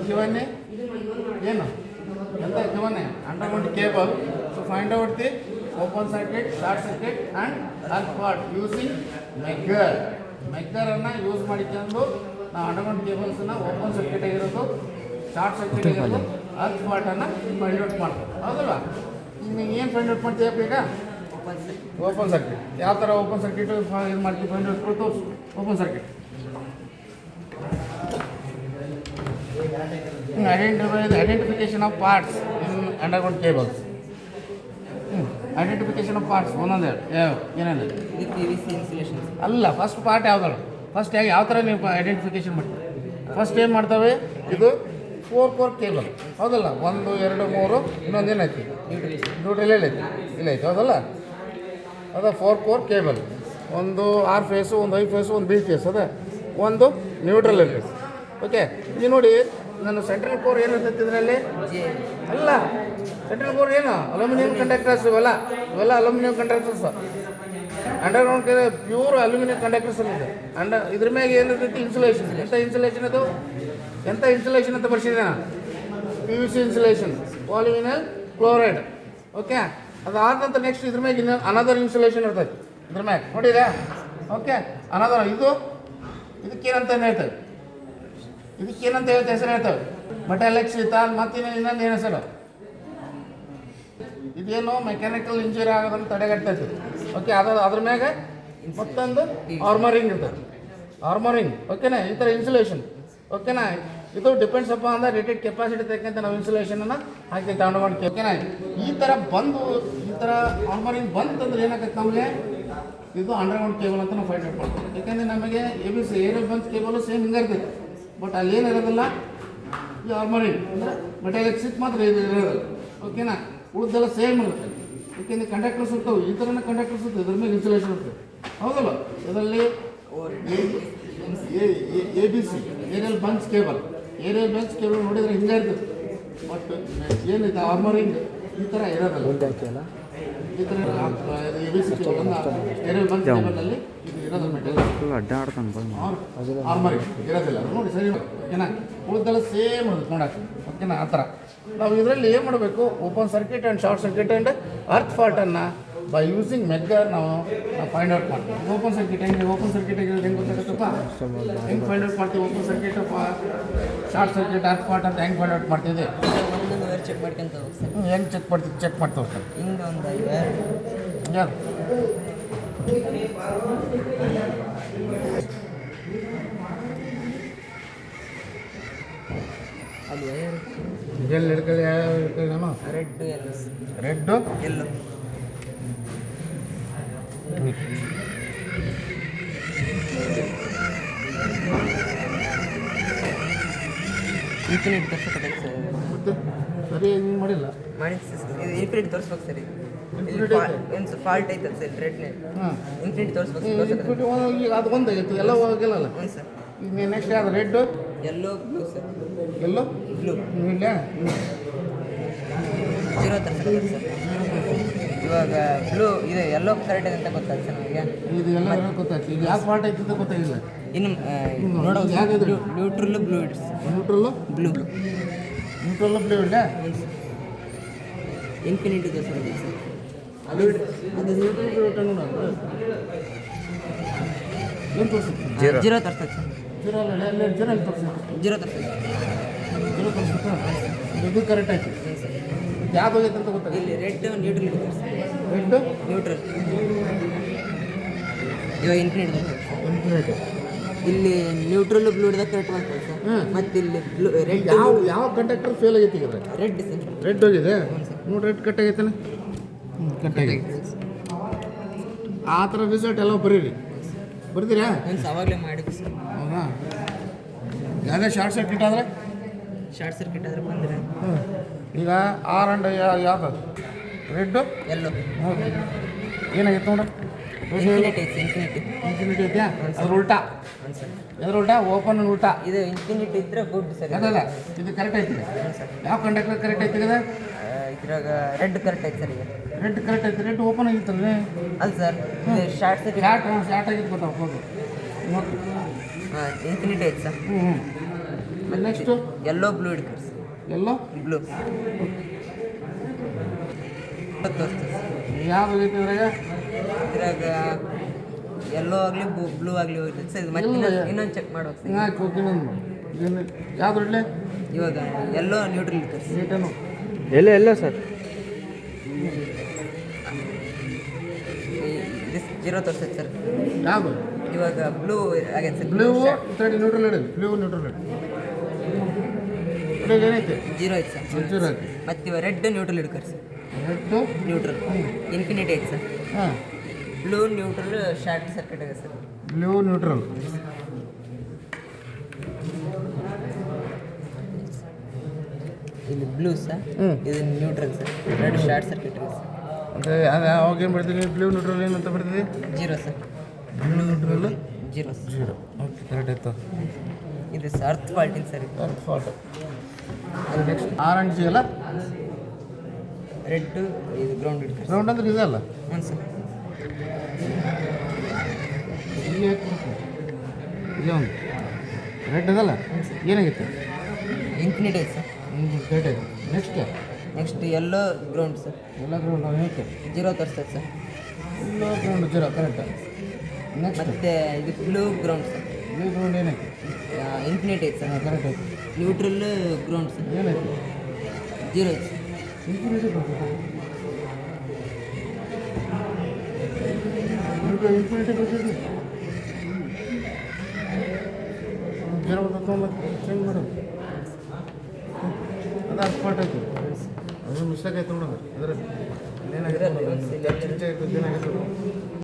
given underground cable to find out the open circuit, short circuit and earth fault using Megger. Megger use ಮಾಡಿಕೊಂಡು ನಾವು underground ಕೇಬಲ್ಸ್ನ open circuit ಆಗಿರೋದು, short circuit ಆಗಿರೋದು, earth ಫಾಲ್ಟನ್ನು find out ಮಾಡ್ತೀವಿ. ಹೌದಲ್ವಾ? ನೀವು ಏನು find out ಮಾಡ್ತೀಯಪ್ಪ ಈಗ? Open circuit. ಯಾವ ಥರ ಓಪನ್ ಸರ್ಕ್ಯೂಟ್ ಇದು ಮಾಡ್ತೀವಿ ಫೈಂಡ್ ಔಟ್ ಕೊಟ್ಟು open circuit. Identification of parts in underground cables. Identification of parts ಒಂದೊಂದು ಏನೇನು ಅಲ್ಲ. ಫಸ್ಟ್ ಪಾರ್ಟ್ ಯಾವ್ದು? ಫಸ್ಟ್ ಯಾವ ಥರ ನೀವು ಐಡೆಂಟಿಫಿಕೇಶನ್ ಮಾಡ್ತೀವಿ? ಫಸ್ಟ್ ಏನು ಮಾಡ್ತೇವೆ? ಇದು 4 ಕೋರ್ ಕೇಬಲ್ ಹೌದಲ್ಲ? 1 2 3 ಇನ್ನೊಂದು ಏನೈತಿ? ನ್ಯೂಟ್ರಲ್ ಐತಿ, ಇಲ್ಲ ಐತಿ ಹೌದಲ್ಲ? ಅದ 4 ಕೋರ್ ಕೇಬಲ್. ಒಂದು ಆರ್ ಫೇಸು, ಒಂದು ಐ ಫೇಸು, ಒಂದು ಬಿ ಫೇಸ್, ಅದ ಒಂದು ನ್ಯೂಟ್ರಲ್ ಫೇಸ್. ಓಕೆ, ಈಗ ನೋಡಿ ನಾನು ಸೆಂಟ್ರಲ್ ಕೋರ್ ಏನು ಇರ್ತೈತಿ ಇದರಲ್ಲಿ? ಅಲ್ಲ, ಸೆಂಟ್ರಲ್ ಕೋರ್ ಏನು? Aluminium conductors. ಇವೆಲ್ಲ aluminium conductors. Underground pure aluminium conductors ಇದೆ. ಇದ್ರ ಮ್ಯಾಗ ಏನಿರ್ತೈತಿ? ಇನ್ಸುಲೇಷನ್. ಎಂಥ ಇನ್ಸುಲೇಷನ್ ಅದು? ಎಂಥ ಇನ್ಸುಲೇಷನ್ ಅಂತ ಬರ್ಸಿದೆ ನಾನು? PVC insulation, polyvinyl chloride. Okay, ಅದಾದ ನಂತರ ನೆಕ್ಸ್ಟ್ ಇದ್ರ ಮ್ಯಾಗ ಇನ್ನೊಂದು ಅನದರ್ ಇನ್ಸುಲೇಷನ್ ಇರ್ತೈತಿ ಇದ್ರ ಮ್ಯಾಗ, ನೋಡಿರಾ? ಓಕೆ, ಅನದರ್ ಇದಕ್ಕೇನಂತ ಹೇಳ್ತೇವೆ? ಇದಕ್ಕೇನಂತ ಹೆಸರು ಹೇಳ್ತೇವೆ? ಮೆಟಾಲಿಕ್ ಶೀತ. ಮತ್ತಿನ ಇನ್ನೊಂದು ಏನು ಹೆಸರು? ಇದೇನು ಮೆಕ್ಯಾನಿಕಲ್ ಇಂಜುರಿ ಆಗೋದನ್ನು ತಡೆಗಟ್ತೈತಿ. ಓಕೆ, ಅದ್ರ ಮ್ಯಾಗ ಮತ್ತೊಂದು ಆರ್ಮರಿಂಗ್ ಇರ್ತದೆ. ಆರ್ಮರಿಂಗ್, ಓಕೆನಾ? ಈ ಥರ ಇನ್ಸುಲೇಷನ್. ಓಕೆನಾ? ಇದು depends up on the rated capacity ತಕ್ಕಂತೆ ನಾವು ಇನ್ಸುಲೇಷನನ್ನು ಹಾಕಿ ತಗೊಂಡು. ಓಕೆನಾ? ಈ ಥರ ಆರ್ಮರಿಂಗ್ ಬಂತಂದ್ರೆ ಏನಾಗತ್ತೆ ನಮಗೆ? ಇದು ಅಂಡರ್ಗ್ರೌಂಡ್ ಕೇಬಲ್ ಅಂತ ನಾವು ಫೈಂಡ್ ಔಟ್ ಮಾಡ್ತೀವಿ. ಯಾಕೆಂದರೆ ನಮಗೆ ABC aerial bunch cable same ಹಿಂಗೆ ಇರ್ತೈತಿ. ಬಟ್ ಅಲ್ಲಿ ಏನಿರೋದಿಲ್ಲ ಈ ಆರ್ಮರಿಂಗ್ ಅಂದರೆ ಮೆಟಾಲಿಕ್ ಶೀಟ್ ಮಾತ್ರ ಇದು ಇರೋದಿಲ್ಲ. ಓಕೆನಾ? ಉಳಿದೆಲ್ಲ ಸೇಮ್ ಇರುತ್ತೆ. ಯಾಕೆಂದರೆ ಕಂಡಕ್ಟರ್ಸ್ ಇರ್ತವೆ, ಈ ಥರನ ಕಂಡಕ್ಟರ್ಸ್ ಇರ್ತವೆ, ಇದ್ರ ಮೇಲೆ ಇನ್ಸುಲೇಷನ್ ಇರ್ತದೆ ಹೌದಲ್ಲ? ಇದರಲ್ಲಿ ABC ಏರಿಯಲ್ ಬಂಚ್ ಕೇಬಲ್ ನೋಡಿದರೆ ಹಿಂಗೆ ಇರ್ತದೆ. ಬಟ್ ಏನಿದೆ ಆರ್ಮರಿಂಗ್ ಈ ಥರ ಇರೋದಲ್ಲ. ಈ ಥರ ABC ಕೇಬಲ್ ಏರಿಯಲ್ ಬಂಚ್ ಕೇಬಲಲ್ಲಿ ಇದು ಇರೋದು ಮೆಟೀರಿಯಲ್ ಆರ್ಮರಿಂಗ್ ಇರೋದಿಲ್ಲ. ನೋಡಿ ಸರಿ, ಓಕೆನಾ? ಉಳಿದೆಲ್ಲ ಸೇಮ್ ಇರುತ್ತೆ ನೋಡೋಕೆ. ಓಕೆನಾ? ಆ ಥರ ನಾವು ಇದರಲ್ಲಿ ಏನು ಮಾಡಬೇಕು? Open circuit and short circuit and earth ಫಾಲ್ಟನ್ನು ಬೈ ಯೂಸಿಂಗ್ ಮೆಗ್ಗರ್ ನಾವು ಫೈಂಡ್ ಔಟ್ ಮಾಡ್ತೀವಿ. ಓಪನ್ ಸರ್ಕ್ಯೂಟ್ ಹೆಂಗೆ ಆಗಿರೋದು ಹೆಂಗೆ ಗೊತ್ತಾಗುತ್ತಪ್ಪ? ಹೆಂಗೆ ಫೈಂಡ್ ಔಟ್ ಮಾಡ್ತೀವಿ? Open circuit, short circuit, earth fault ಅಂತ ಹೆಂಗೆ ಫೈಂಡ್ ಔಟ್ ಮಾಡ್ತಿದ್ದೆ? ಚೆಕ್ ಮಾಡ್ಕೊಂತ ಹೆಂಗೆ ಚೆಕ್ ಮಾಡ್ತಾ ಹೋಗ್ತಾರೆ? ಹಿಂಗೆ ಒಂದು ಯಾರು ಅದು ವೈರ್ ಎಲ್ಲಿ ಹಿಡ್ಕೊಳ್ಳಿ? ಯಾವ ಹಿಡ್ಕೊಳ್ಳೋಣ? ರೆಡ್ಡು ಎಲ್ಲೋ ಇನ್ಫಿನಿಟ್ ತೋರಿಸ್ಬೇಕು ಸರ್. ಮತ್ತೆ ಸರಿ ಹಿಂಗೆ ಮಾಡಿಲ್ಲ. ಇನ್ಫಿನಿಟ್ ತೋರಿಸ್ಬೇಕು ಸರ್. ಏನು ಫಾಲ್ಟ್ ಐತದ ಸರ್ ರೆಡ್ನೇ? ಹಾಂ, ಇನ್ಫಿನಿಟ್ ತೋರಿಸ್ಬೇಕು. ಈಗ ಅದು ಒಂದಾಗಿತ್ತು, ಎಲ್ಲ ಹೋಗಿಲ್ಲ. ಹ್ಞೂ ಸರ್. ಈಗ ನೆಕ್ಸ್ಟ್ ಯಾವುದು? ರೆಡ್ಡು, ಎಲ್ಲೋ, ಬ್ಲೂ ಸರ್. ಎಲ್ಲೋ, ಬ್ಲೂ ಇಲ್ಲ 0 ತೋರಿಸ್ಬೇಕು ಸರ್. ಇವಾಗ ಬ್ಲೂ ಇದೆ, ಎಲ್ಲೋ ಕರೆಕ್ಟ್ ಇದೆ ಅಂತ ಗೊತ್ತಾಗ್ತದೆ ಸರ್ ನಮಗೆ. ಇದು ಎಲ್ಲ ಗೊತ್ತಾಯ್ತು. ಈಗ ಯಾವ ಫಾಲ್ಟ್ ಐತೆ ಅಂತ ಗೊತ್ತಾಗಿಲ್ಲ. ಇನ್ನು ನೋಡೋದು ಯಾವ್ದು? ನ್ಯೂಟ್ರಲ್ಲು ಬ್ಲೂ ಇಡ್ಸ್. ನ್ಯೂಟ್ರಲ್ಲು ಬ್ಲೂ ಬ್ಲೂ ಇಲ್ಲ. ಇನ್ಫಿನಿಟಿ ಇದೆ ಸರ್. ಅದು ನ್ಯೂಟ್ರಲ್ ನೋಡೋದು ಏನು ತೋರಿಸುತ್ತೆ? 0 ತೋರಿಸ್ತದೆ ಸರ್. 0 ಅಲ್ಲ, ಎಲ್ಲ 0 ಅಲ್ಲಿ ತೋರಿಸುತ್ತೆ. 0 ತೋರಿಸ್ತದೆ. 0 ತೋರಿಸುತ್ತಾ? ಇದು ಕರೆಕ್ಟ್ ಆಯ್ತು. ಯಾವ್ದು ಹೋಗೈತೆ ಅಂತ ಗೊತ್ತಾಗ? ಇಲ್ಲಿ ರೆಡ್ ನ್ಯೂಟ್ರಲ್ ಇದೆ ಸರ್. Red neutral. ಇವಾಗ ಇನ್ಫಿನಿಟ್ ಇನ್ಫಿನಿಟ್. ಇಲ್ಲಿ ನ್ಯೂಟ್ರಲ್ ಬ್ಲೂ ಹಿಡಿದ ಕರೆಕ್ಟ್ ಮಾಡ್ತಾರೆ ಸರ್. ಮತ್ತು ಇಲ್ಲಿ ಬ್ಲೂ ರೆಡ್. ಯಾವ ಕಂಡಕ್ಟರ್ ಫೇಲ್ ಆಗೈತಿ? ಈಗ ರೆಡ್ ಸರ್. ರೆಡ್ ಹೋಗಿದೆ ನೋಡಿ. Red cut ಆಗೈತಾನೆ. ಕಟ್ ಆಗೈತೆ. ಆ ಥರ ರಿಸಲ್ಟ್ ಎಲ್ಲ ಬರೀರಿ. ಬರ್ತೀರಾ? ಮೀನ್ಸ್ ಅವಾಗಲೇ ಮಾಡಿದ್ವಿ ಸರ್. ಹೌದಾ? ಯಾವುದೇ ಶಾರ್ಟ್ ಸರ್ಕ್ಯೂಟ್ ಆದರೆ? ಶಾರ್ಟ್ ಸರ್ಕ್ಯೂಟ್ ಆದರೆ ಬಂದರೆ ಈಗ ಆರ್ ಅಂಡ್ ಯಾವುದು? ರೆಡ್ಡು, ಎಲ್ಲೋ. ಹೌದು. ಏನಾಗಿತ್ತು ನೋಡ್ರಿ? ಇನ್ಫಿನಿಟಿ ಐತೆ. ಅದ್ರ ಉಲ್ಟಾ. ಎದ್ರ ಉಲ್ಟಾ? ಓಪನ್ ಉಲ್ಟಾ. ಇದು ಇನ್ಫಿನಿಟಿ ಇದ್ರೆ ಗುಡ್ ಸರ್. ಅದಲ್ಲ, ಇದು ಕರೆಕ್ಟ್ ಐತಿ. ಯಾವ ಕಂಡಕ್ಟರ್ ಕರೆಕ್ಟ್ ಐತಿ? ಇದೆ ಇದ್ರಾಗ ರೆಡ್ ಕರೆಕ್ಟ್ ಐತೆ ಸರ್. ಈಗ ರೆಡ್ ಕರೆಕ್ಟ್ ಐತಿ. ರೆಡ್ ಓಪನ್ ಆಗಿತ್ತಲ್ರಿ? ಅಲ್ಲ ಸರ್, ಶಾರ್ಟ್ ಸರ್ಕ್ಯೂಟ್. ಶಾರ್ಟ್ ಆಗಿತ್ತು ಗೊತ್ತಾಗ. ಹೌದು, ನೋಡಿ. ಹಾಂ, ಇನ್ಫಿನಿಟಿ ಐತೆ ಸರ್. ನೆಕ್ಸ್ಟು ಎಲ್ಲೋ ಬ್ಲೂ ಹಿಡ್ಕರಿ ಸರ್. ಎಲ್ಲೋ ಬ್ಲೂ ತೋರಿಸ್ತೀವಿ ಸರ್. ಯಾವ್ದು ಐತಿ ಇದ್ರಾಗ? ಇದ್ರಾಗ ಎಲ್ಲೋ ಆಗಲಿ ಬ್ಲೂ ಆಗಲಿ ಹೋಗ್ತದೆ ಸರ್. ಇದು ಮತ್ತೆ ಇನ್ನೊಂದು ಚೆಕ್ ಮಾಡ್ಬೇಕು ಸರ್. ಹಾಕಿ ಹೋಗಿ ಇನ್ನೊಂದು ಯಾವ್ದು ಇಡಲಿ? ಇವಾಗ ಎಲ್ಲೋ ನ್ಯೂಟ್ರಲ್ ಹಿಡ್ಕರಿ ಸರ್. ನೀಟೇನು ಎಲ್ಲೋ ಸರ್ ಜೀರೋ ತೋರಿಸ್ತೈತೆ ಸರ್. ಯಾವುದು? ಇವಾಗ ಬ್ಲೂ ಆಗೈತೆ ಸರ್. ಬ್ಲೂ ತಡಿ ನ್ಯೂಟ್ರಲ್ ಇಡಿ. ಬ್ಲೂ ನ್ಯೂಟ್ರಲ್ ಇಡಿ. ಇಡೋದು ಏನೈತೆ? ಜೀರೋ ಐತೆ ಸರ್. ಒಂಚೂರು ಹಾಕಿ. ಮತ್ತು ಇವಾಗ ರೆಡ್ ನ್ಯೂಟ್ರಲ್ ಹಿಡ್ಕರಿ ಸರ್. ರೆಡ್ಡು ನ್ಯೂಟ್ರಲ್ ಇನ್ಫಿನಿಟಿ ಐತೆ ಸರ್. ಹಾಂ ಬ್ಲೂ ನ್ಯೂಟ್ರಲ್ ಶಾರ್ಟ್ ಸರ್ಕ್ಯೂಟ್ ಆಗಿದೆ ಸರ್. ಬ್ಲೂ ನ್ಯೂಟ್ರಲ್ ಇಲ್ಲಿ ಬ್ಲೂ ಸರ್, ಇದು neutral sir. Red short circuit ಇದೆ ಸರ್. ಅಂದರೆ ಅವಾಗ ಏನು ಬರ್ತೀವಿ? ಬ್ಲೂ ನ್ಯೂಟ್ರಲ್ ಏನಂತ ಬರ್ತೀವಿ? Zero sir. Blue neutral zero sir. Zero. Okay correct ಆಯ್ತು. ಇದು ಸರ್ ಅರ್ತ್ ಫಾಲ್ಟಿಂಗ್ ಸರ್. ಇದು ಅರ್ತ್ ಫಾಲ್ಟ್. ನೆಕ್ಸ್ಟ್ ಆರೆಂಜ್ ಅಲ್ಲ? ರೆಡ್ ಇದು ಗ್ರೌಂಡ್ ಹಿಡ್ಕರಿ. ರೌಂಡ್ ಅಂದ್ರೆ ಇದಲ್ಲ? ಹ್ಞೂ ಸರ್. ಇಲ್ಲಿ ಇಲ್ಲೇ ಒಂದು ರೆಡ್ ಅದಲ್ಲ? ಏನಾಗಿತ್ತು? ಇನ್ಫಿನಿಟಿ ಐತೆ ಸರ್. ಕರೆಕ್ಟ್ ಆಯ್ತು. Next next yellow ground sir. Yellow ground ಹೇಗೆ? ಜೀರೋ ತೋರಿಸ್ತೈತೆ sir. Yellow ground zero correct. Next ಮತ್ತು ಇದು blue ground sir. Blue ground ಏನೈತಿ? ಇನ್ಫಿನಿಟಿ ಐತೆ ಸರ್. ಕರೆಕ್ಟ್ ಆಯ್ತು. Neutral ground sir. ಏನೈತಿ? ಜೀರೋ ಐತೆ ಸರ್. ಇನ್ಫಿನಿಟಿ ಬರ್ತದೆ. ಇನ್ಫಿನಿಟಿ ಬರ್ತದೆ. ಜೀರೋ ಬರ್ತದೆ. ಚೇಂಜ್ ಮಾಡೋದು ಅದು ಅರ್ಥ ಪಾಠ ಆಯ್ತು. ಅದು ಮಿಸ್ಟೇಕ್ ಆಯ್ತು ನೋಡೋದು. ಅದ್ರಲ್ಲಿ ಏನಾಗಿತ್ತು? ಇದ್ರಲ್ಲಿ ಏನಾಗಿತ್ತು?